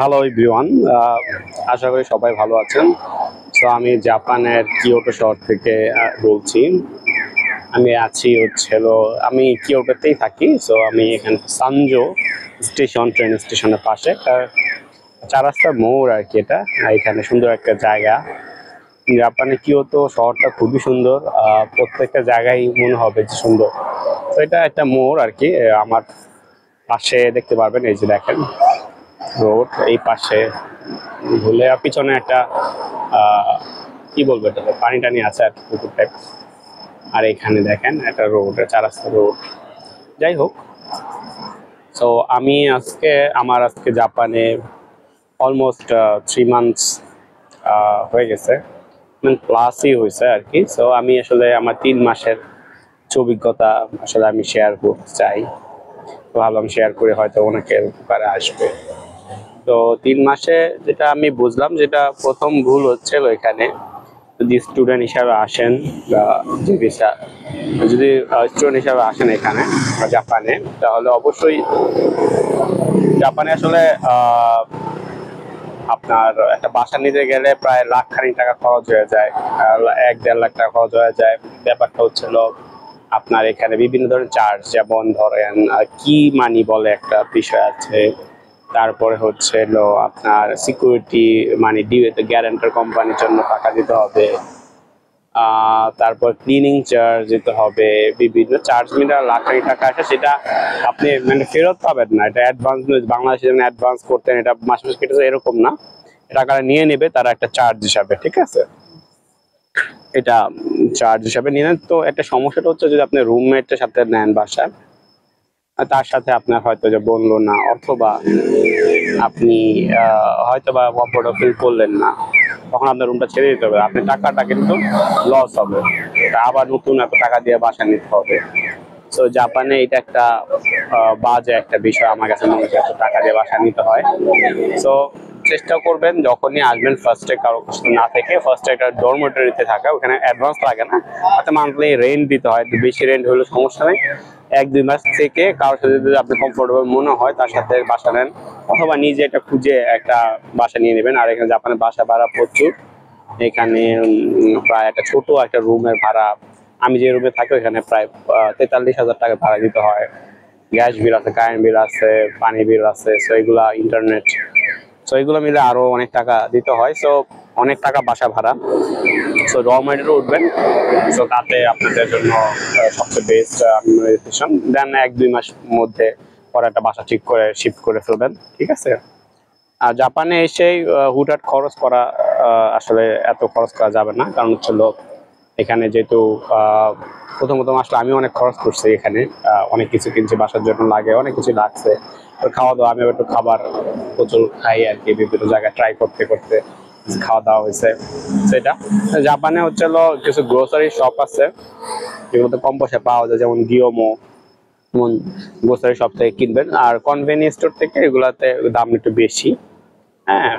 Hello everyone, আশা করি সবাই ভালো আছেন। সো আমি জাপানের কিয়োটো শহর থেকে বলছি। আমি আছি আমি কিয়োটোতেই থাকি। সো আমি এখানে সানজো ট্রেন স্টেশনের পাশে একটা চার রাস্তার মোড় আর কি। এটা এখানে সুন্দর একটা জায়গা। জাপানে কিয়োটো শহরটা খুবই সুন্দর। প্রত্যেকটা জায়গায় মনে হবে যে সুন্দর। তো এটা একটা মোড় আর কি। আমার পাশে দেখতে পারবেন, এই যে দেখেন রোড, এই পাশে ভুলে পিছনে একটা কি বলবো, এটা পানি টানি আছে আর কি, পুকুর টাইপ। আর এখানে দেখেন একটা রোড, চার রাস্তা রোড। যাই হোক, তো আমার আজকে জাপানে অলমোস্ট 3 মান্থস হয়ে গেছে, প্লাসই হয়েছে আর কি। সো আমি আসলে আমার 3 মাসের অভিজ্ঞতা আসলে আমি শেয়ার করতে চাই। ভাবলাম শেয়ার করে হয়তো অনেকের উপকারে আসবে। তো 3 মাসে যেটা আমি বুঝলাম, যেটা প্রথম ভুল হচ্ছিল এখানে, যদি স্টুডেন্ট হিসাবে আসেন বা যে ভিসা, যদি স্টুডেন্ট হিসাবে আসেন এখানে জাপানে, তাহলে অবশ্যই জাপানে আসলে আপনার একটা বাসা নিতে গেলে প্রায় লাখ খানিক টাকা খরচ হয়ে যায়, 1-1.5 লাখ টাকা খরচ হয়ে যায়। ব্যাপারটা হচ্ছিল আপনার এখানে বিভিন্ন ধরনের চার্জ, যেমন ধরেন কি মানি বলে একটা বিষয় আছে। তারপরে আপনার সিকিউরিটি মানি দিয়ে গ্যারান্টার কোম্পানির জন্য টাকা দিতে হবে। তারপর ক্লিনিং চার্জ দিতে হবে, বিভিন্ন চার্জ মিলে লাখ খানিক টাকা আসে। সেটা আপনি ফেরত পাবেন না। এটা অ্যাডভান্স, বাংলাদেশে যেমন অ্যাডভান্স করতেন, এটা মাসে মাসে কেটে এরকম না। টাকাটা নিয়ে নেবে তারা একটা চার্জ হিসাবে, ঠিক আছে? এটা চার্জ হিসাবে নিয়ে নেন। তো একটা সমস্যাটা হচ্ছে, যদি আপনি রুমমেটের সাথে নেন বাসা, তার সাথে আপনার হয়তো যে বললো না, অথবা আপনি হয়তো বা কমফোর্টেবল ফিল করলেন না, তখন আপনার রুমটা ছেড়ে দিতে হবে। আপনার টাকাটা কিন্তু লস হবে, আবার নতুন এত টাকা দিয়ে বাসা নিতে হবে। তো জাপানে এটা একটা বাজে একটা বিষয় আমার কাছে মনে হচ্ছে, এত টাকা দিয়ে বাসা নিতে হয়। তো চেষ্টা করবেন যখনই আসবেন, ফার্স্টে কারো কষ্ট না থেকে ফার্স্টে একটা ডরমেটরিতে থাকা। ওখানে অ্যাডভান্স লাগে না, আচ্ছা মান্থলি রেন্ট দিতে হয়। বেশি রেন্ট হলে সমস্যা নেই, 1-2 মাস থেকে কারোর সাথে যদি আপনি কমফোর্টেবল মনে হয় তার সাথে বাসা নেন, অথবা নিজে একটা খুঁজে একটা বাসা নিয়ে নেবেন। আর এখানে জাপানের বাসা ভাড়া প্রচুর। এখানে প্রায় একটা ছোট একটা রুমের ভাড়া, আমি যে রুমে থাকি ওখানে প্রায় 43,000 টাকা ভাড়া দিতে হয়। গ্যাস বিল আছে, কারেন্ট বিল আছে, পানি বিল আছে, সো এগুলা, ইন্টারনেট, সো এগুলো মিলে আরো অনেক টাকা দিতে হয়। সো অনেক টাকা বাসা ভাড়া। সো ডরমেটরি উঠবেন, সো তাতে আপনাদের জন্য সবচেয়ে বেস্ট ডিসিশন। দেন 1-2 মাস মধ্যে পরে একটা বাসা ঠিক করে শিফট করে ফেলবেন, ঠিক আছে? আর জাপানে এসেই হুটহাট খরচ করা, আসলে এত খরচ করা যাবে না। কারণ এখানে যেহেতু প্রথমত আসলে আমি অনেক খরচ করছি এখানে, অনেক কিছু কিনছি, বাসার জন্য লাগে, অনেক কিছু লাগছে। তো খাওয়া দাওয়া, আমি একটু খাবার প্রচুর খাই আর কি, বিভিন্ন জায়গায় ট্রাই করতে করতে খাওয়া দাওয়া হয়েছে সেটা। জাপানে কিছু গ্রোসারি শপ আছে যেগুলোতে কম পয়সা পাওয়া যায়, যেমন গিওমো, যেমন গ্রোসারি শপ থেকে কিনবেন। আর কনভেনিয়েন্স স্টোর থেকে এগুলাতে দাম একটু বেশি। হ্যাঁ,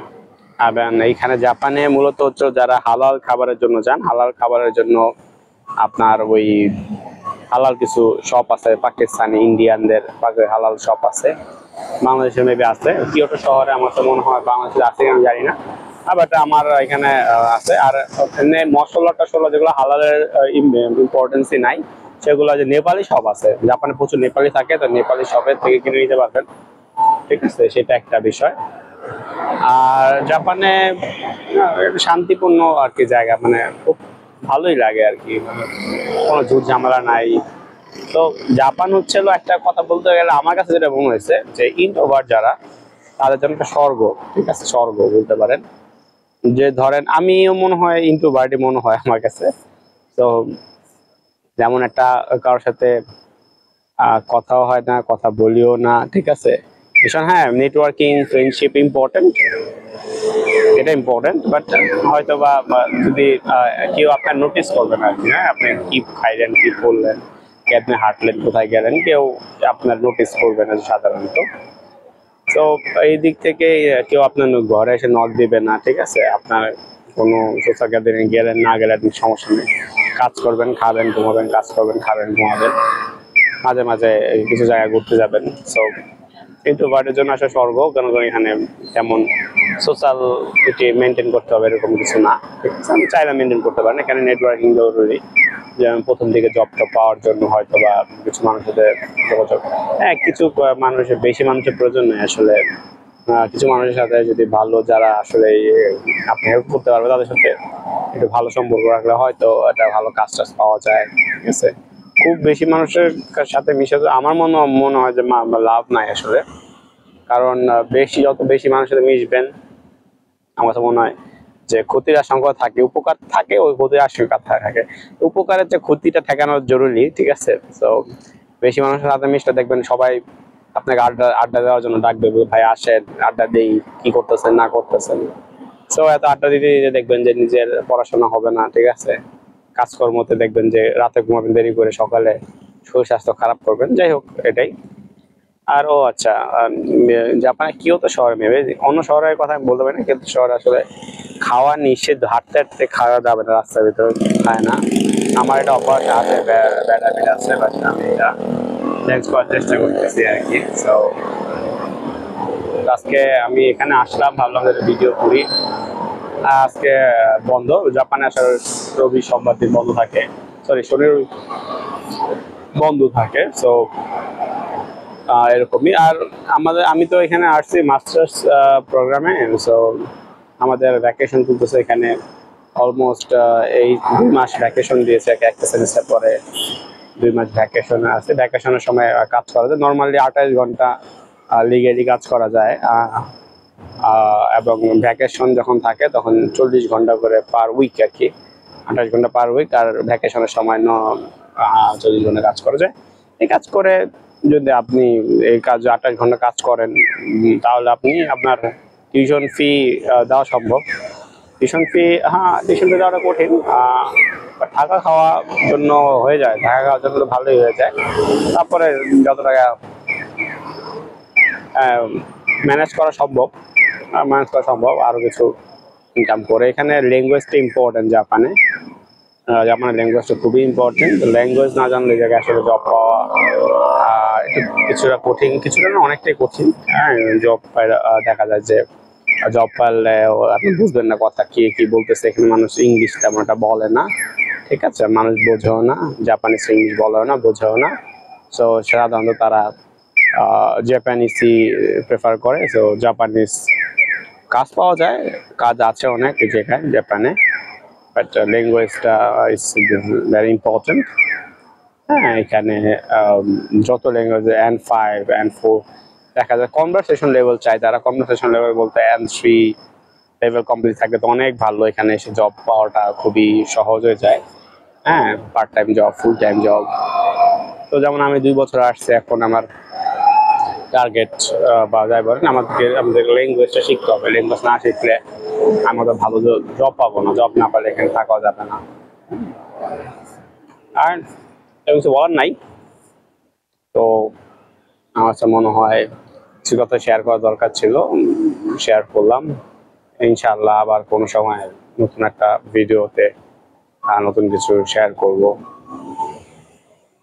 এবং এইখানে জাপানে মূলত যারা হালাল খাবারের জন্য যান, হালাল খাবারের জন্য আপনার ওই হালাল কিছু শপ আছে, পাকিস্তানি ইন্ডিয়ানদের হালাল শপ আছে। বাংলাদেশে মেবি আছে, কিয়োটো শহরে আমার তো মনে হয় বাংলাদেশে আছে আমি জানি না, বাট আমার এখানে আছে। আর এখানে মশলা টশলা যেগুলো হালালের ইম্পর্টেন্সই নাই, সেগুলো যে নেপালি শপ আছে, জাপানে প্রচুর নেপালি থাকে, তো নেপালি শপের থেকে কিনে নিতে পারবেন, ঠিক আছে? সেটা একটা বিষয়। আর জাপানে শান্তিপূর্ণ আর কি জায়গা, খুব ভালোই লাগে আর কি, কোনো ঝুট ঝামেলা নাই। তো জাপান একটা কথা বলতে গেলে আমার কাছে যেটা মনে হয়েছে, যে ইন্ট্রোভার্ট যারা, তাদের জন্য একটা স্বর্গ, ঠিক আছে? স্বর্গ বলতে পারেন। যে ধরেন আমিও মনে হয় ইন্ট্রোভার্টই মনে হয় আমার কাছে। তো যেমন একটা কারোর সাথে কথাও হয় না, কথা বলিও না, ঠিক আছে? ভীষণ, হ্যাঁ, নেটওয়ার্কিং, ফ্রেন্ডশিপ ইম্পর্টেন্ট, এটা ইম্পর্টেন্ট, বাট হয়তো বা যদি কেউ আপনার নোটিস করবে না আর কি। হ্যাঁ, আপনি কি খাইলেন, কি করলেন, কি আপনি হাঁটলেন, কোথায় গেলেন, কেউ আপনার নোটিস করবে না সাধারণত। তো এই দিক থেকে কেউ আপনার ঘরে এসে নক দিবে না, ঠিক আছে? আপনার কোনো সোশ্যাল গ্যাদারিং গেলেন না গেলেন সমস্যা নেই, কাজ করবেন, খাবেন, ঘুমাবেন, কাজ করবেন, খাবেন, ঘুমাবেন, মাঝে মাঝে কিছু জায়গায় ঘুরতে যাবেন। সো ইন্ট্রোভার্টের জন্য আসলে স্বর্গ, কারণ এখানে তেমন সোশ্যালিটি মেনটেন করতে হবে এরকম কিছু না, ঠিক আছে? আমি চাইলে মেনটেন করতে পারেন, এখানে নেটওয়ার্কিং জরুরি। যেমন প্রথম দিকে জবটা পাওয়ার জন্য হয়তো বা কিছু মানুষের সাথে যোগাযোগ, হ্যাঁ কিছু মানুষের, বেশি মানুষের প্রয়োজন নেই আসলে। কিছু মানুষের সাথে যদি ভালো, যারা আসলে আপনি হেল্প করতে পারবে, তাদের সাথে একটু ভালো সম্পর্ক রাখলে হয়তো একটা ভালো কাজ টাজ পাওয়া যায়, ঠিক আছে? খুব বেশি মানুষের সাথে মিশে আমার মনে হয় যে লাভ নাই আসলে। কারণ যত বেশি মানুষের সাথে মিশবেন, আমার কাছে মনে হয় যে ক্ষতির আশঙ্কা থাকে, উপকার থাকে, ওই ক্ষতির আশঙ্কা থাকে। উপকারের যে ক্ষতিটা ঠেকানো জরুরি, ঠিক আছে? তো বেশি মানুষের সাথে মিশলে দেখবেন সবাই আপনাকে আড্ডা দেওয়ার জন্য ডাকবে, ভাই আসেন আড্ডা দেই, কি করতেছেন না করতেছেন। সো এত আড্ডা দিতে দিতে দেখবেন যে নিজের পড়াশোনা হবে না, ঠিক আছে? কাজকর্মতে দেখবেন যে রাতে ঘুমাবেন দেরি করে, সকালে শরীর স্বাস্থ্য খারাপ করবেন। যাই হোক, এটাই। আর ও আচ্ছা, জাপানে কিয়োতো শহরে মেবি, অন্য শহরের কথা আমি বলতে পারি না, কিন্তু শহরে আসলে খাওয়া নিষেধ, হাঁটতে হাঁটতে খাওয়া যাবে না, রাস্তার ভিতরে খায় না। আমার এটা অভ্যাস আছে, ব্যাড হ্যাবিট আছে, বাট আমি এটা চেঞ্জ করার চেষ্টা করতেছি আর কি। সো আজকে আমি এখানে আসলাম, ভাবলাম যে ভিডিও করি। আজকে বন্ধ, জাপানে আসার রবি সোমবার দিন বন্ধ থাকে, সরি শনি বন্ধ থাকে। সো এরকমই। আর আমি তো এখানে আসছি মাস্টার্স প্রোগ্রামে। সো আমাদের ভ্যাকেশন চলতেছে এখানে, অলমোস্ট এই 2 মাস ভ্যাকেশন দিয়েছে, একটা সেমিস্টার পরে 2 মাস ভ্যাকেশন আছে। ভ্যাকেশনের সময় কাজ করা যায়, নর্মালি 28 ঘন্টা লিগেলি কাজ করা যায়। এবং ভ্যাকেশন যখন থাকে তখন 40 ঘন্টা করে পার উইক আর কি, 28 ঘন্টা পার উইক। আর ভ্যাকেশনের সময় 40 ঘন্টা কাজ করা যায়। এই কাজ করে যদি আপনি এই কাজ 28 ঘন্টা কাজ করেন, তাহলে আপনি আপনার টিউশন ফি দেওয়া সম্ভব। টিউশন ফি, হ্যাঁ টিউশন ফি দেওয়াটা কঠিন, থাকা খাওয়ার জন্য হয়ে যায়, থাকা খাওয়ার জন্য তো ভালোই হয়ে যায়। তারপরে যত টাকা ম্যানেজ করা সম্ভব, আরো কিছু ইনকাম করে। এখানে ল্যাঙ্গুয়েজটা ইম্পর্টেন্ট জাপানে, জাপানের ল্যাঙ্গুয়েজটা খুবই ইম্পর্টেন্ট। ল্যাঙ্গুয়েজ না জানলে এই জায়গায় আসলে জব পাওয়া একটু কিছুটা কঠিন, কিছুটা না অনেকটাই কঠিন। হ্যাঁ, জব দেখা যায় যে জব পাইলে আপনি বুঝবেন না কথা কি বলতেছে। এখানে মানুষ ইংলিশ তেমন একটা বলে না, ঠিক আছে? মানুষ বোঝেও না, জাপানিজ ইংলিশ বলেও না, বোঝেও না। সো সাধারণত তারা জাপানিজই প্রেফার করে। সো জাপানিজ কাজ পাওয়া যায়, কাজ আছে অনেক যেখানে জাপানে, বাট ল্যাঙ্গুয়েজটা ইজ ভেরি ইম্পর্টেন্ট। হ্যাঁ, এখানে যত ল্যাঙ্গুয়েজ N5 N4 দেখা যায়, কনভারসেশন লেভেল চাই তারা। কনভারসেশন লেভেল বলতে N3 লেভেল কমপ্লিট থাকলে তো অনেক ভালো, এখানে এসে জব পাওয়াটা খুবই সহজ হয়ে যায়। হ্যাঁ, part time job, full time job. তো যেমন আমি 2 বছর আসছি, এখন আমার টার্গেট বা যাই বলেন, আমাদের ল্যাঙ্গুয়েজটা শিখতে হবে। ল্যাঙ্গুয়েজ না শিখলে আমরা ভালো জব পাবো না, জব না পারলে এখানে থাকা যাবে না। আর কিছু বলার নাই। তো আমার কাছে মনে হয় কিছু কথা শেয়ার করা দরকার ছিল, শেয়ার করলাম। ইনশাআল্লাহ আবার কোনো সময় নতুন একটা ভিডিওতে নতুন কিছু শেয়ার করব।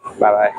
Bye bye.